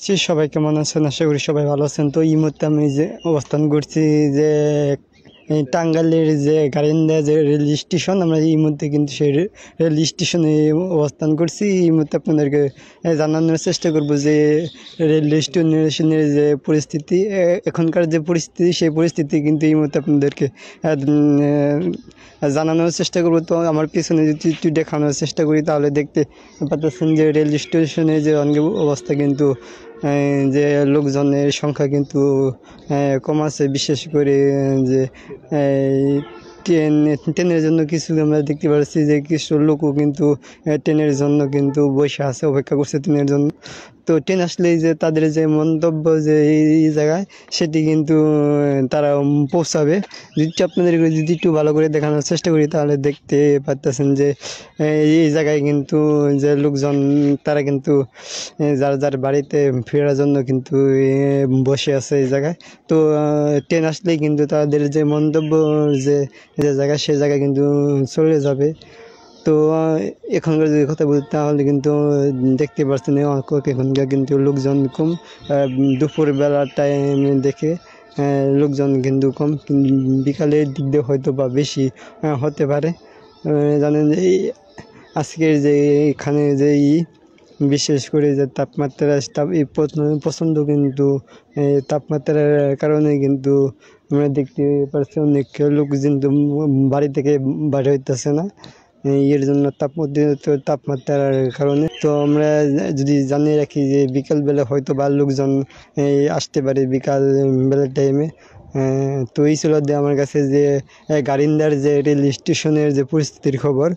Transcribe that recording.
সে সবাই কেমন আছেন? আশা করি সবাই ভালো আছেন। তো এই মুহূর্তে আমি যে অবস্থান করছি যে এই টাঙ্গাইলের যে গাইবান্ধা যে রেল স্টেশন, আমরা এই মুহূর্তে কিন্তু সেই রেল স্টেশনে অবস্থান করছি। এই মুহূর্তে আপনাদেরকে জানানোর চেষ্টা করব যে রেল স্টেশনের যে পরিস্থিতি, এখনকার যে পরিস্থিতি, সেই পরিস্থিতি কিন্তু এই মুহূর্তে আপনাদেরকে জানানোর চেষ্টা করব। তো আমার পিছনে যদি একটু দেখানোর চেষ্টা করি তাহলে দেখতে পাচ্ছেন যে রেল স্টেশনের যে অবস্থা কিন্তু যে লোকজনের সংখ্যা কিন্তু কম আছে। বিশেষ করে যে ট্রেনের জন্য কিছু আমরা দেখতে পাচ্ছি যে কিছু লোকও কিন্তু ট্রেনের জন্য কিন্তু বসে আছে, অপেক্ষা করছে ট্রেনের জন্য। তো ট্রেন আসলেই যে তাদের যে মন্তব্য যে এই জায়গায়, সেটি কিন্তু তারা পৌঁছাবে। যদি আপনাদের যদি একটু ভালো করে দেখানোর চেষ্টা করি তাহলে দেখতে পাচ্ছেন যে এই জায়গায় কিন্তু যে লোকজন তারা কিন্তু যার যার বাড়িতে ফেরার জন্য কিন্তু বসে আছে এই জায়গায়। তো ট্রেন আসলেই কিন্তু তাদের যে মন্তব্য যে যে জায়গায়, সে জায়গায় কিন্তু চলে যাবে। তো এখনকার যদি কথা বলি তাহলে কিন্তু দেখতে পাচ্ছেন এখনকার কিন্তু লোকজন কম। দুপুরবেলা টাইমে দেখে লোকজন কিন্তু কম, বিকালের দিক দিয়ে হয়তো বা বেশি হতে পারে। জানেন যে আজকের যে এখানে যে বিশেষ করে যে তাপমাত্রা এই প্রচণ্ড কিন্তু তাপমাত্রার কারণে কিন্তু আমরা দেখতে পাচ্ছি অনেক লোক কিন্তু বাড়ি থেকে বাইরে হইতেছে না, এর জন্য তাপমাত্রার কারণে। তো আমরা যদি জানিয়ে রাখি যে বিকালবেলা হয়তো বা লোকজন আসতে পারে বিকাল বেলার টাইমে। তো এই ছিল আমার কাছে যে গাইবান্ধার যে রেল স্টেশনের যে পরিস্থিতির খবর।